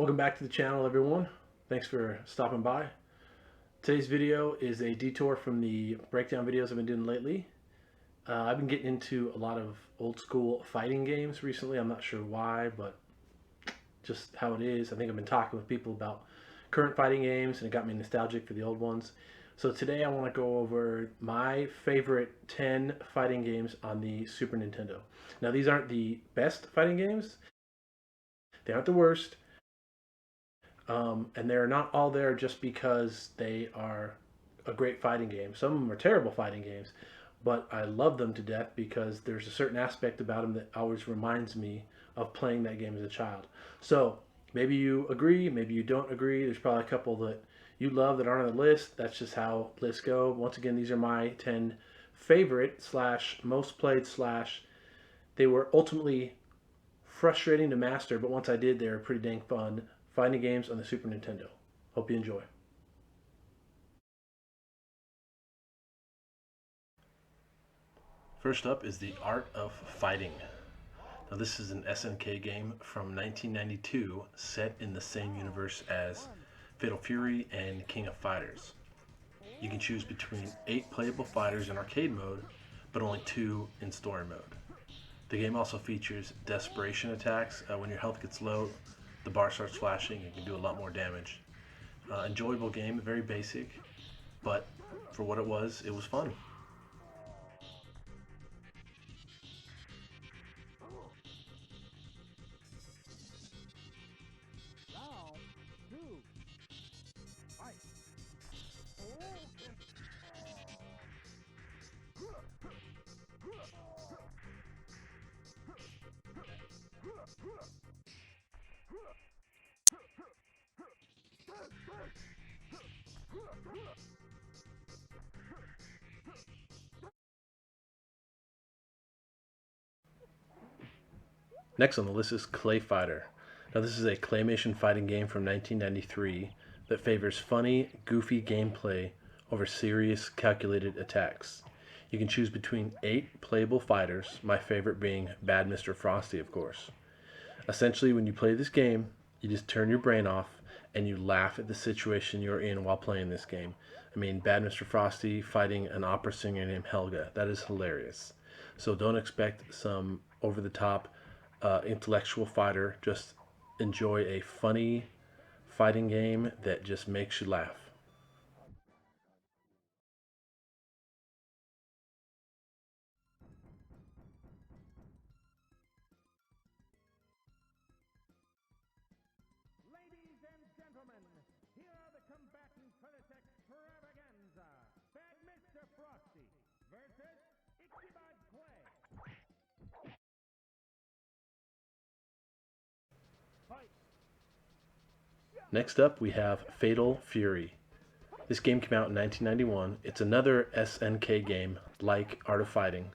Welcome back to the channel, everyone. Thanks for stopping by. Today's video is a detour from the breakdown videos I've been doing lately. I've been getting into a lot of old school fighting games recently. I'm not sure why, but just how it is. I think I've been talking with people about current fighting games and it got me nostalgic for the old ones. So today I want to go over my favorite 10 fighting games on the Super Nintendo. Now these aren't the best fighting games. They aren't the worst. And they're not all there just because they are a great fighting game. Some of them are terrible fighting games, but I love them to death because there's a certain aspect about them that always reminds me of playing that game as a child. So maybe you agree, maybe you don't agree. There's probably a couple that you love that aren't on the list. That's just how lists go. Once again, these are my 10 favorite slash most played slash they were ultimately frustrating to master, but once I did, they were pretty dang fun fighting games on the Super Nintendo. Hope you enjoy. First up is The Art of Fighting. Now this is an SNK game from 1992 set in the same universe as Fatal Fury and King of Fighters. You can choose between 8 playable fighters in arcade mode, but only 2 in story mode. The game also features desperation attacks. When your health gets low, the bar starts flashing and you can do a lot more damage. Enjoyable game, very basic, but for what it was fun. Next on the list is Clay Fighter. Now this is a claymation fighting game from 1993 that favors funny, goofy gameplay over serious, calculated attacks. You can choose between 8 playable fighters, my favorite being Bad Mr. Frosty, of course. Essentially, when you play this game, you just turn your brain off and you laugh at the situation you're in while playing this game. I mean, Bad Mr. Frosty fighting an opera singer named Helga. That is hilarious. So don't expect some over-the-top intellectual fighter. Just enjoy a funny fighting game that just makes you laugh. Ladies and gentlemen, here are the combatants for this extravaganza. Bad Mr. Frosty versus Ichabod Clay. Fight. Next up, we have Fatal Fury. This game came out in 1991. It's another SNK game like Art of Fighting.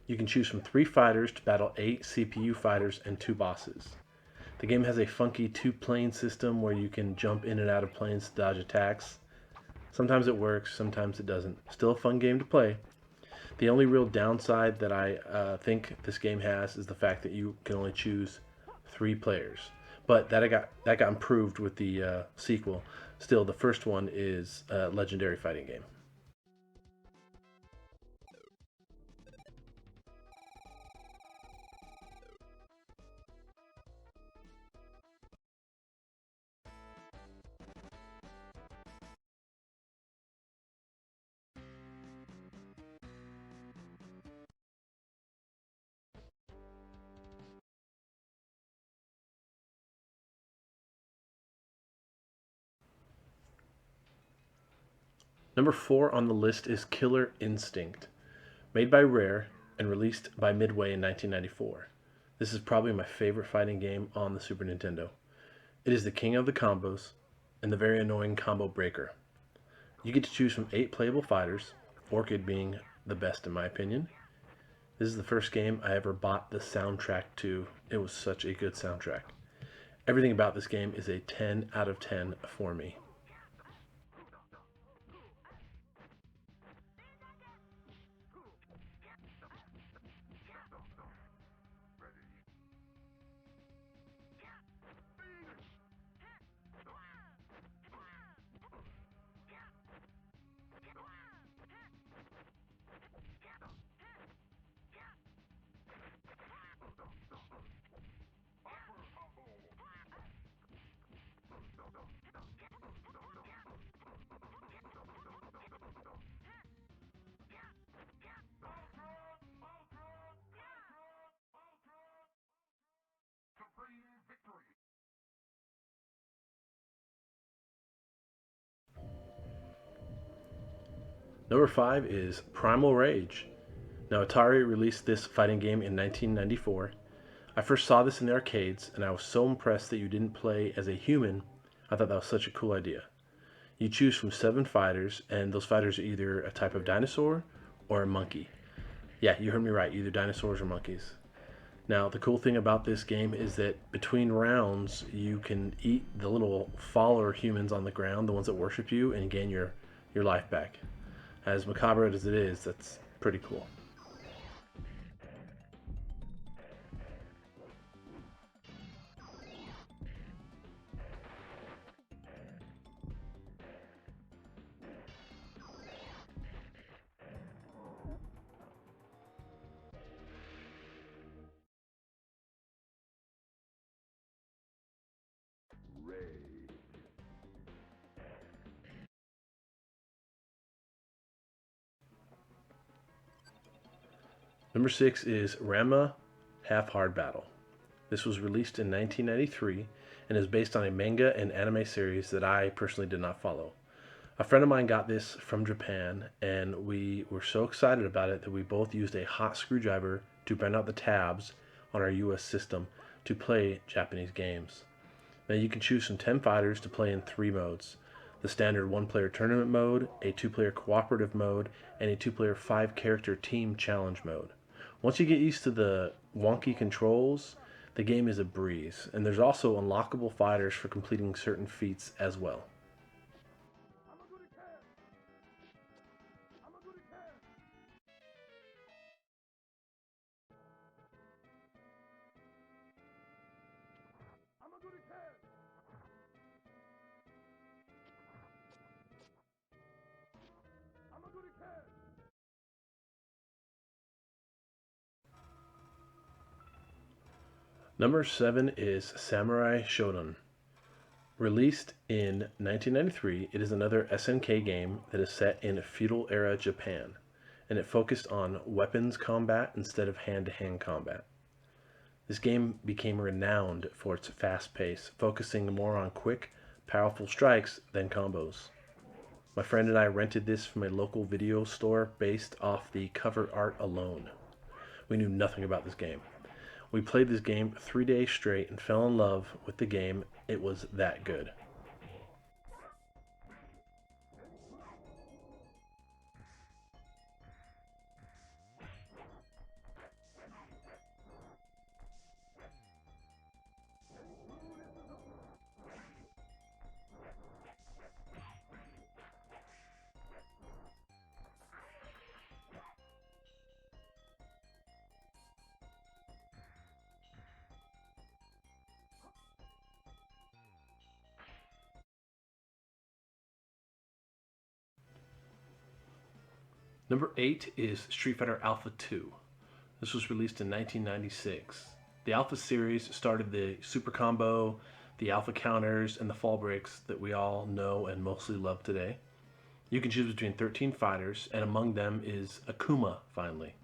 You can choose from 3 fighters to battle 8 CPU fighters and 2 bosses. The game has a funky 2-plane system where you can jump in and out of planes to dodge attacks. Sometimes it works, sometimes it doesn't. Still a fun game to play. The only real downside that I think this game has is the fact that you can only choose 3 players. But that got improved with the sequel. Still, the first one is a legendary fighting game. Number 4 on the list is Killer Instinct, made by Rare and released by Midway in 1994. This is probably my favorite fighting game on the Super Nintendo. It is the king of the combos and the very annoying combo breaker. You get to choose from 8 playable fighters, Orchid being the best in my opinion. This is the first game I ever bought the soundtrack to. It was such a good soundtrack. Everything about this game is a 10 out of 10 for me. Number 5 is Primal Rage. Now, Atari released this fighting game in 1994. I first saw this in the arcades, and I was so impressed that you didn't play as a human. I thought that was such a cool idea. You choose from 7 fighters, and those fighters are either a type of dinosaur or a monkey. Yeah, you heard me right, either dinosaurs or monkeys. Now, the cool thing about this game is that between rounds, you can eat the little follower humans on the ground, the ones that worship you, and gain your life back. As macabre as it is, that's pretty cool. Number 6 is Rama Half Hard Battle. This was released in 1993 and is based on a manga and anime series that I personally did not follow. A friend of mine got this from Japan, and we were so excited about it that we both used a hot screwdriver to bend out the tabs on our US system to play Japanese games. Now, you can choose from 10 fighters to play in 3 modes: the standard 1-player tournament mode, a 2-player cooperative mode, and a 2-player 5-character team challenge mode. Once you get used to the wonky controls, the game is a breeze, and there's also unlockable fighters for completing certain feats as well. Number 7 is Samurai Shodan. Released in 1993, it is another SNK game that is set in feudal era Japan, and it focused on weapons combat instead of hand-to-hand combat. This game became renowned for its fast pace, focusing more on quick, powerful strikes than combos. My friend and I rented this from a local video store based off the cover art alone. We knew nothing about this game. We played this game 3 days straight and fell in love with the game. It was that good. Number 8 is Street Fighter Alpha 2. This was released in 1996. The Alpha series started the Super Combo, the Alpha counters, and the fall breaks that we all know and mostly love today. You can choose between 13 fighters, and among them is Akuma, finally.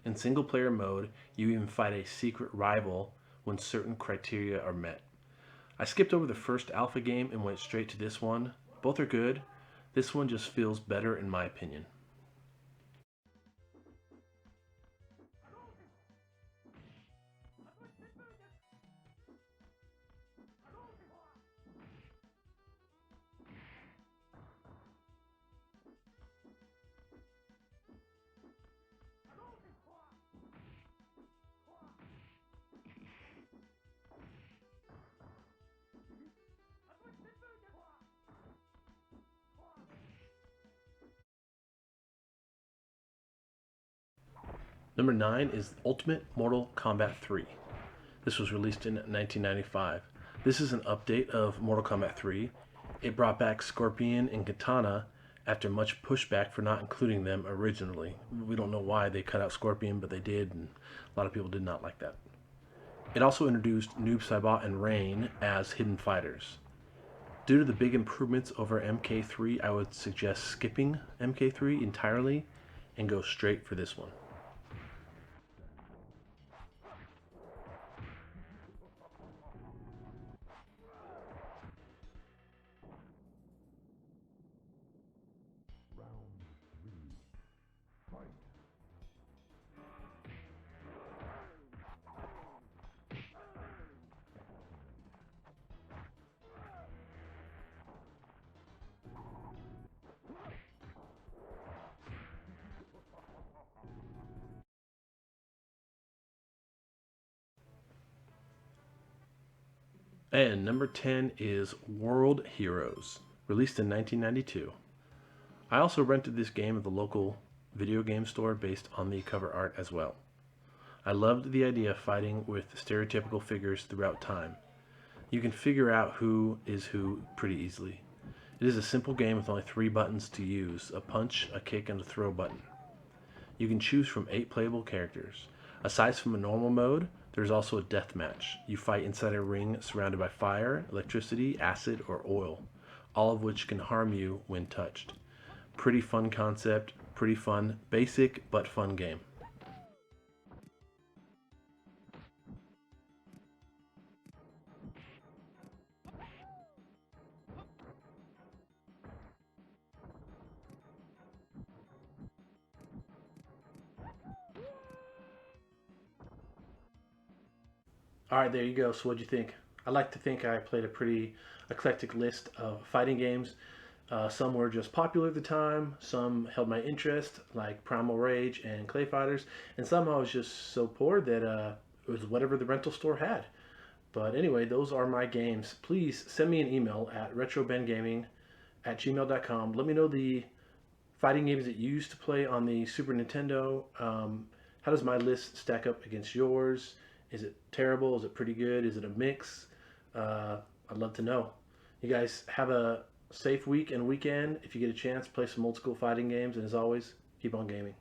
In single player mode, you even fight a secret rival when certain criteria are met. I skipped over the first Alpha game and went straight to this one. Both are good. This one just feels better in my opinion. Number 9 is Ultimate Mortal Kombat 3. This was released in 1995. This is an update of Mortal Kombat 3. It brought back Scorpion and Katana after much pushback for not including them originally. We don't know why they cut out Scorpion, but they did, and a lot of people did not like that. It also introduced Noob Saibot and Rain as hidden fighters. Due to the big improvements over MK3, I would suggest skipping MK3 entirely and go straight for this one. And number 10 is World Heroes, released in 1992. I also rented this game at the local video game store based on the cover art as well. I loved the idea of fighting with stereotypical figures throughout time. You can figure out who is who pretty easily. It is a simple game with only 3 buttons to use: a punch, a kick, and a throw button. You can choose from 8 playable characters. Aside from a normal mode, there's also a death match. You fight inside a ring surrounded by fire, electricity, acid, or oil, all of which can harm you when touched. Pretty fun concept, pretty fun, basic but fun game. All right, there you go. So, what'd you think? I like to think I played a pretty eclectic list of fighting games. Some were just popular at the time, some held my interest, like Primal Rage and Clay Fighters, and some I was just so poor that it was whatever the rental store had. But anyway, those are my games. Please send me an email at retrobengaming@gmail.com. Let me know the fighting games that you used to play on the Super Nintendo. How does my list stack up against yours? Is it terrible? Is it pretty good? Is it a mix? I'd love to know. You guys have a safe week and weekend. If you get a chance, play some old school fighting games. And as always, keep on gaming.